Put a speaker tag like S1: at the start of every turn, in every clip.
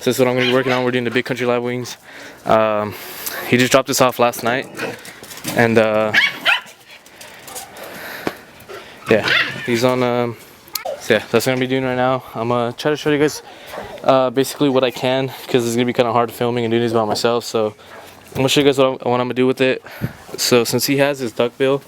S1: So this is what I'm going to be working on. We're doing the Big Country Live wings. He just dropped this off last night, and yeah, he's on. So yeah, that's what I'm gonna be doing right now. I'm gonna try to show you guys basically what I can, because it's gonna be kind of hard filming and doing this by myself. So I'm gonna show you guys what I'm gonna do with it. So since he has his duck bill,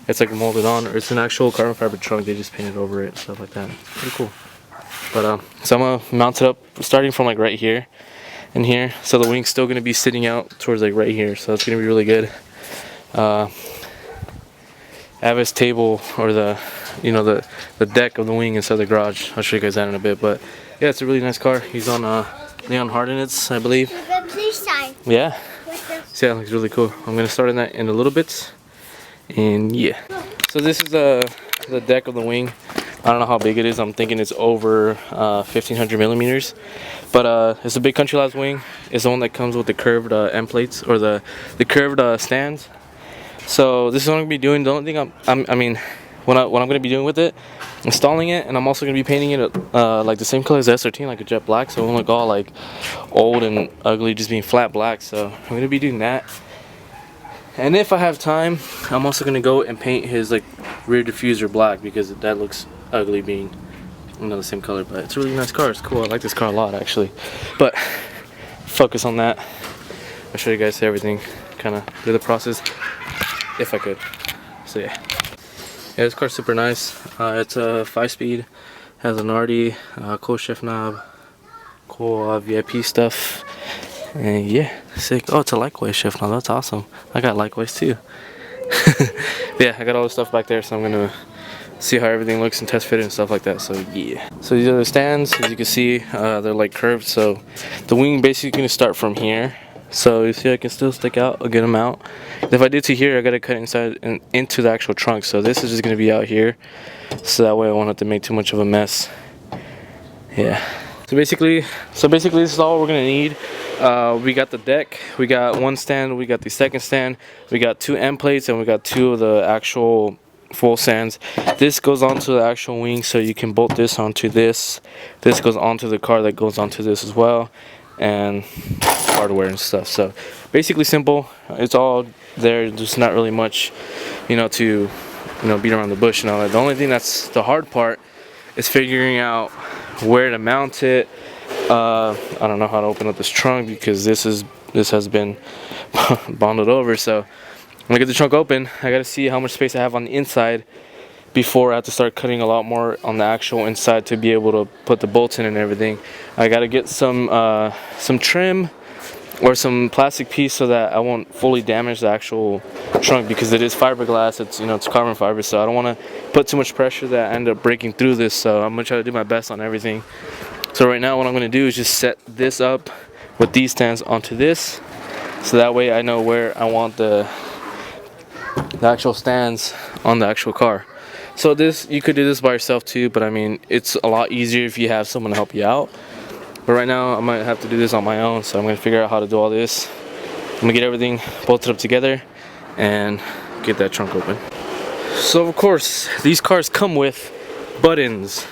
S1: it's like molded on, or it's an actual carbon fiber trunk. They just painted over it, stuff like that. Pretty cool. But so I'm gonna mount it up starting from like right here and here. So the wing's still gonna be sitting out towards like right here. So it's gonna be really good. I have his table, or the deck of the wing inside the garage. I'll show you guys that in a bit. But yeah, it's a really nice car. He's on Leon Hardinets, I believe.
S2: Please sign.
S1: Yeah. So yeah, it looks really cool. I'm gonna start on that in a little bit. And yeah. So this is the deck of the wing. I don't know how big it is. I'm thinking it's over 1500 millimeters. But it's a Big Country Live wing. It's the one that comes with the curved end plates, or the curved stands. So this is what I'm gonna be doing. The only thing what I'm gonna be doing with it, installing it, and I'm also gonna be painting it like the same color as the S13, like a jet black, so it won't look all like old and ugly, just being flat black. So I'm gonna be doing that. And if I have time, I'm also gonna go and paint his like rear diffuser black, because that looks ugly being the same color. But it's a really nice car. It's cool. I like this car a lot, actually. But focus on that. I'll show you guys everything, kind of do the process if I could. So yeah, this car's super nice. It's a 5-speed, has an RD, cool shift knob, cool VIP stuff, and yeah, sick. Oh, it's a Likewise shift knob. That's awesome. I got Likewise too. Yeah, I got all the stuff back there, so I'm gonna see how everything looks and test fit it and stuff like that. So yeah, so these are the stands. As you can see, they're like curved, so the wing basically gonna start from here. So you see I can still stick out a good amount. If I did to here, I gotta cut inside and into the actual trunk. So this is just gonna be out here, so that way I won't have to make too much of a mess. Yeah. So basically this is all we're gonna need. We got the deck, we got one stand, we got the second stand, we got 2 end plates, and we got 2 of the actual full stands. This goes onto the actual wing, so you can bolt this onto this. This goes onto the car that goes onto this as well, and hardware and stuff. So basically simple. It's all there. There's not really much, to beat around the bush and all that. The only thing that's the hard part is figuring out where to mount it. I don't know how to open up this trunk, because this has been bonded over. So I'm gonna get the trunk open. I gotta see how much space I have on the inside before I have to start cutting a lot more on the actual inside to be able to put the bolts in and everything. I gotta get some trim or some plastic piece so that I won't fully damage the actual trunk, because it is fiberglass. It's it's carbon fiber, so I don't want to put too much pressure that I end up breaking through this. So I'm gonna try to do my best on everything. So right now what I'm gonna do is just set this up with these stands onto this, so that way I know where I want the actual stands on the actual car. So you could do this by yourself too, but I mean, it's a lot easier if you have someone to help you out. But right now I might have to do this on my own, so I'm gonna figure out how to do all this. I'm gonna get everything bolted up together and get that trunk open. So of course, these cars come with buttons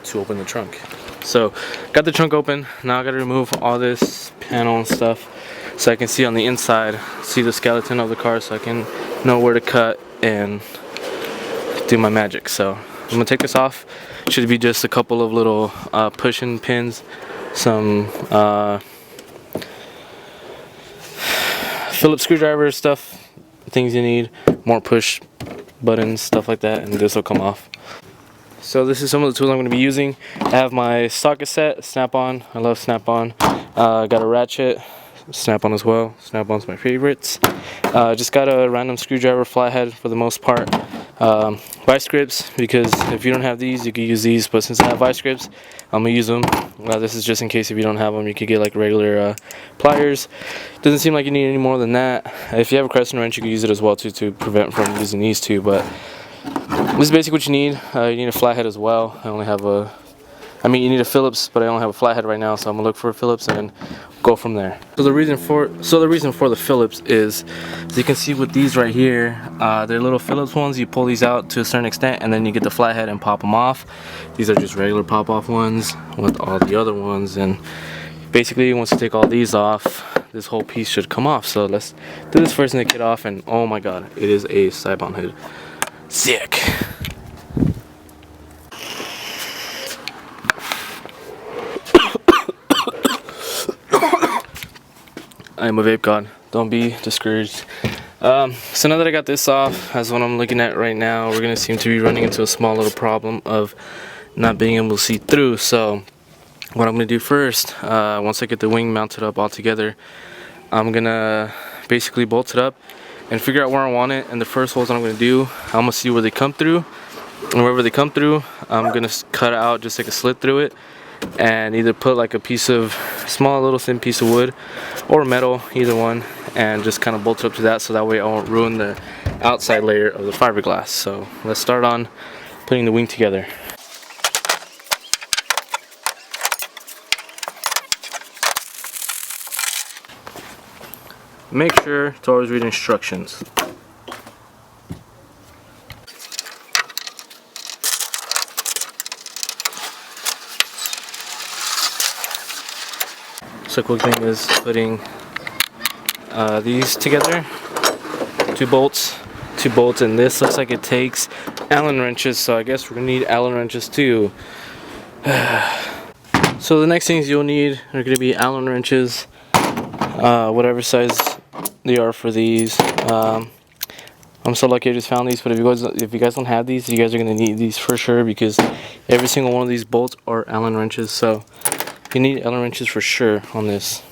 S1: to open the trunk. So got the trunk open. Now I gotta remove all this panel and stuff, so I can see on the inside, see the skeleton of the car, so I can know where to cut and do my magic. So I'm gonna take this off. Should be just a couple of little pushing pins, some Phillips screwdriver stuff, things you need, more push buttons, stuff like that, and this will come off. So this is some of the tools I'm going to be using. I have my socket set, Snap-on. I love Snap-on. Got a ratchet, Snap-on as well. Snap-on's my favorites. Just got a random screwdriver flathead for the most part. Vice grips, because if you don't have these, you could use these, but since I have vice grips, I'm gonna use them. This is just in case if you don't have them, you could get like regular pliers. Doesn't seem like you need any more than that. If you have a crescent wrench, you can use it as well too, to prevent from using these two. But this is basically what you need. You need a flathead as well. You need a Phillips, but I only have a flathead right now, so I'm gonna look for a Phillips and go from there. So the reason for the Phillips is, as you can see with these right here, they're little Phillips ones. You pull these out to a certain extent, and then you get the flathead and pop them off. These are just regular pop-off ones with all the other ones, and basically once you take all these off, this whole piece should come off. So let's do this first and take it off, and oh my god, it is a Saibon hood. Sick. I am a vape god, don't be discouraged. So now that I got this off, as what I'm looking at right now, we're gonna seem to be running into a small little problem of not being able to see through. So what I'm gonna do first, once I get the wing mounted up all together, I'm gonna basically bolt it up and figure out where I want it. And the first holes that I'm gonna do, I'm gonna see where they come through, and wherever they come through, I'm gonna cut out just like a slit through it, and either put like a piece of small little thin piece of wood or metal, either one, and just kind of bolt it up to that, so that way I won't ruin the outside layer of the fiberglass. So let's start on putting the wing together. Make sure to always read instructions. So quick thing is putting these together, two bolts, and this looks like it takes Allen wrenches, so I guess we're gonna need Allen wrenches too. So the next things you'll need are gonna be Allen wrenches, whatever size they are for these. I'm so lucky I just found these, but if you guys don't have these, you guys are gonna need these for sure, because every single one of these bolts are Allen wrenches, so you need Allen wrenches for sure on this.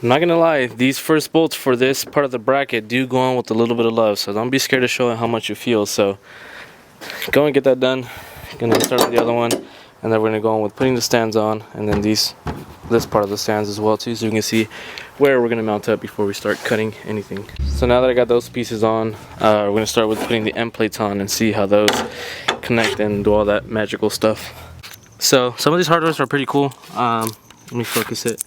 S1: I'm not gonna lie, these first bolts for this part of the bracket do go on with a little bit of love, so don't be scared to show how much you feel. So go and get that done. Gonna start with the other one, and then we're gonna go on with putting the stands on, and then this part of the stands as well too, so you can see where we're gonna mount up before we start cutting anything. So now that I got those pieces on, we're gonna start with putting the end plates on and see how those connect and do all that magical stuff. So some of these hardwares are pretty cool. Let me focus it.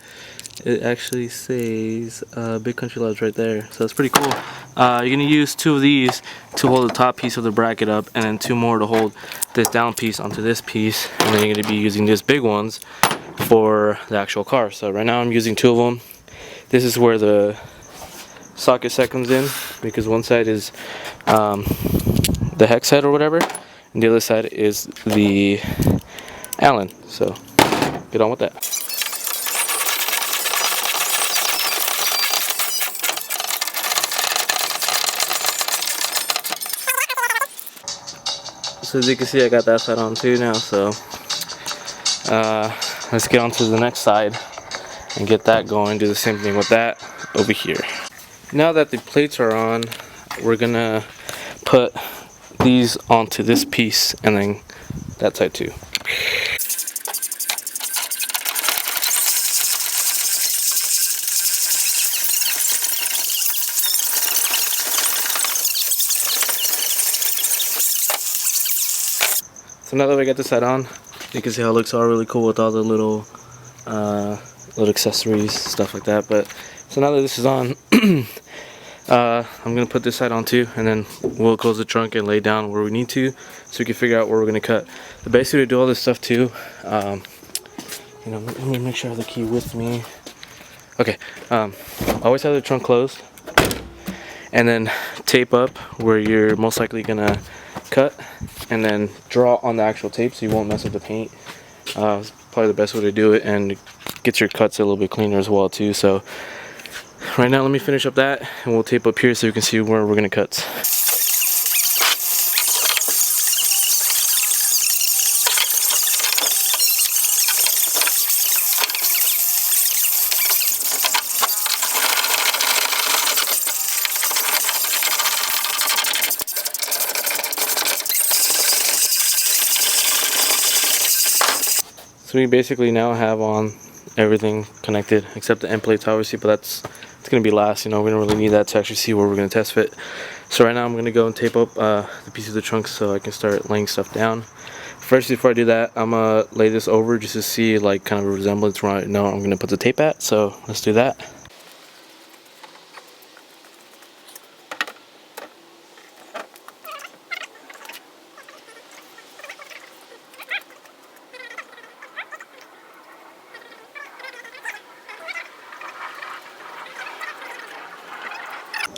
S1: It actually says Big Country Labs right there, so that's pretty cool. You're gonna use two of these to hold the top piece of the bracket up, and then two more to hold this down piece onto this piece, and then you're gonna be using these big ones for the actual car. So right now I'm using two of them. This is where the socket set comes in, because one side is the hex head or whatever, and the other side is the Allen. So get on with that. So as you can see, I got that side on too now, so let's get on to the next side and get that going. Do the same thing with that over here. Now that the plates are on, we're gonna put these onto this piece, and then that side too. So now that we got this side on, you can see how it looks all really cool with all the little accessories, stuff like that. But so now that this is on, I'm gonna put this side on too, and then we'll close the trunk and lay down where we need to, so we can figure out where we're gonna cut. The best way to do all this stuff too, you know, let me make sure I have the key with me. Okay, always have the trunk closed, and then tape up where you're most likely gonna cut, and then draw on the actual tape so you won't mess with the paint. It's probably the best way to do it, and get your cuts a little bit cleaner as well too. So right now let me finish up that, and we'll tape up here so you can see where we're gonna cut. So we basically now have on everything connected except the end plates obviously, but it's gonna be last. You know, we don't really need that to actually see where we're gonna test fit. So right now I'm gonna go and tape up the piece of the trunk so I can start laying stuff down. First, before I do that, I'm gonna lay this over just to see like kind of a resemblance where I know I'm gonna put the tape at. So let's do that.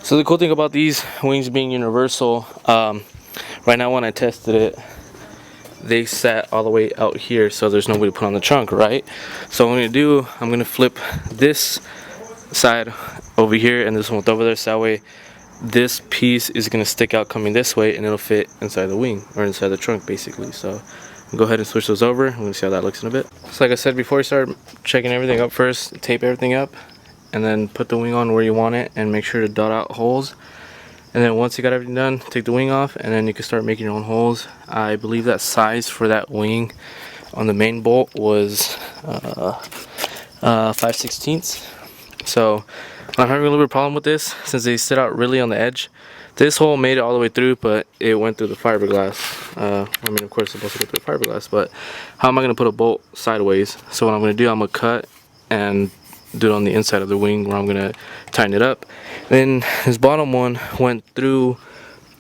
S1: So the cool thing about these wings being universal, right now when I tested it, they sat all the way out here, so there's no way to put on the trunk, right? So what I'm gonna do, I'm gonna flip this side over here and this one over there, so that way this piece is gonna stick out coming this way and it'll fit inside the wing, or inside the trunk basically. So I'll go ahead and switch those over. I'm gonna see how that looks in a bit. So like I said before, I start checking everything up first, tape everything up, and then put the wing on where you want it and make sure to dot out holes. And then once you got everything done, take the wing off and then you can start making your own holes. I believe that size for that wing on the main bolt was 5/16. So I'm having a little bit of problem with this since they sit out really on the edge. This hole made it all the way through, but it went through the fiberglass. I mean, of course it's supposed to go through the fiberglass, but how am I gonna put a bolt sideways? So what I'm gonna do, I'm gonna cut and do it on the inside of the wing where I'm gonna tighten it up. Then this bottom one went through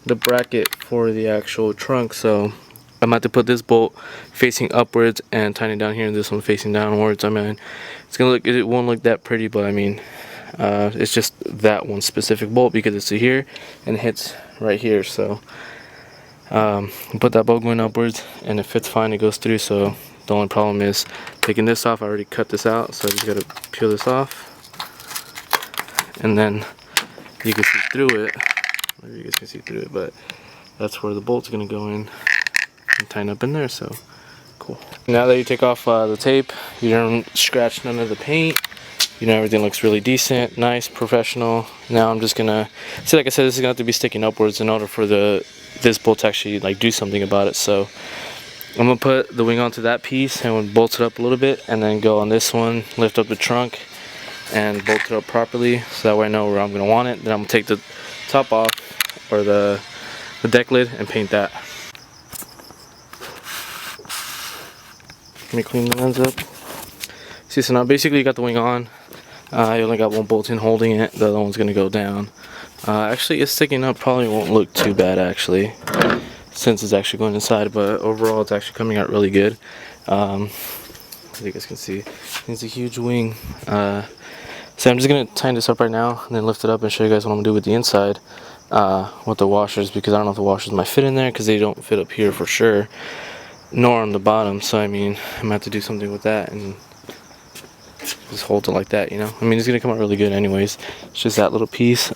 S1: the bracket for the actual trunk, so I'm about to put this bolt facing upwards and tighten it down here, and this one facing downwards. I mean, it's gonna look, it won't look that pretty, but I mean, it's just that one specific bolt because it's here and it hits right here. So put that bolt going upwards and it fits fine, it goes through. So the only problem is taking this off. I already cut this out, so I just gotta peel this off, and then you can see through it. Maybe you guys can see through it, but that's where the bolt's gonna go in and tighten up in there. So cool. Now that you take off the tape, you don't scratch none of the paint. You know, everything looks really decent, nice, professional. Now I'm just gonna see, like I said, this is gonna have to be sticking upwards in order for this bolt to actually like do something about it. So I'm gonna put the wing onto that piece and bolt it up a little bit, and then go on this one, lift up the trunk and bolt it up properly so that way I know where I'm gonna want it. Then I'm gonna take the top off, or the deck lid, and paint that. Let me clean the lens up. See, so now basically you got the wing on. I only got one bolt in holding it, the other one's gonna go down. Actually it's sticking up, probably won't look too bad actually, since it's actually going inside, but overall it's actually coming out really good. As you guys can see, it's a huge wing. So I'm just gonna tighten this up right now and then lift it up and show you guys what I'm gonna do with the inside with the washers, because I don't know if the washers might fit in there because they don't fit up here for sure, nor on the bottom. So I mean, I'm gonna have to do something with that and just hold it like that, you know. I mean, it's gonna come out really good anyways. It's just that little piece.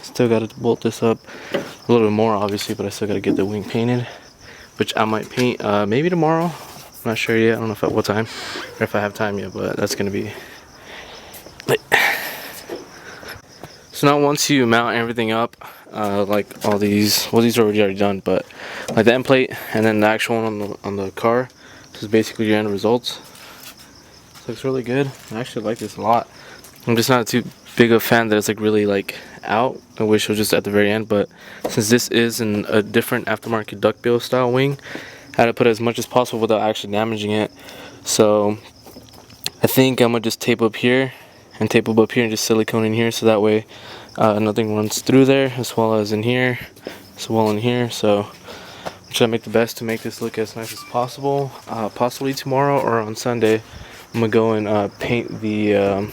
S1: Still gotta bolt this up a little bit more obviously, but I still gotta get the wing painted, which I might paint maybe tomorrow. I'm not sure yet. I don't know if at what time or if I have time yet, but that's gonna be lit. So now once you mount everything up, like all these, well, these are already done, but like the end plate and then the actual one on the car, this is basically your end results. This looks really good. I actually like this a lot. I'm just not too big of a fan that it's like really like out. I wish it was just at the very end, but since this is a different aftermarket duckbill style wing, I had to put as much as possible without actually damaging it. So I think I'm gonna just tape up here and tape up here and just silicone in here, so that way nothing runs through there, as well as in here, as well in here. So I'm trying to make the best to make this look as nice as possible. Possibly tomorrow or on Sunday I'm gonna go and paint the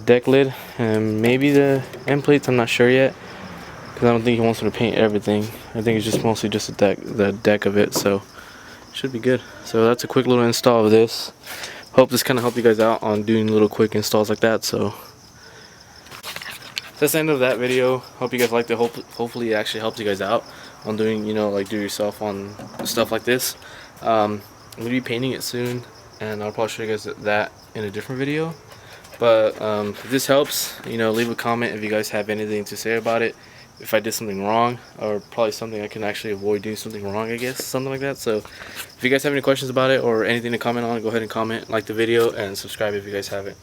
S1: deck lid and maybe the end plates. I'm not sure yet, because I don't think he wants me to paint everything. I think it's just mostly just the deck of it, so it should be good. So that's a quick little install of this. Hope this kind of helped you guys out on doing little quick installs like that. So that's the end of that video. Hope you guys liked it. Hopefully it actually helped you guys out on doing, you know, like do yourself on stuff like this. I'm gonna be painting it soon, and I'll probably show you guys that in a different video. But if this helps, you know, leave a comment if you guys have anything to say about it. if I did something wrong, or probably something I can actually avoid doing something wrong, I guess, something like that. So if you guys have any questions about it or anything to comment on, go ahead and comment, like the video, and subscribe if you guys haven't.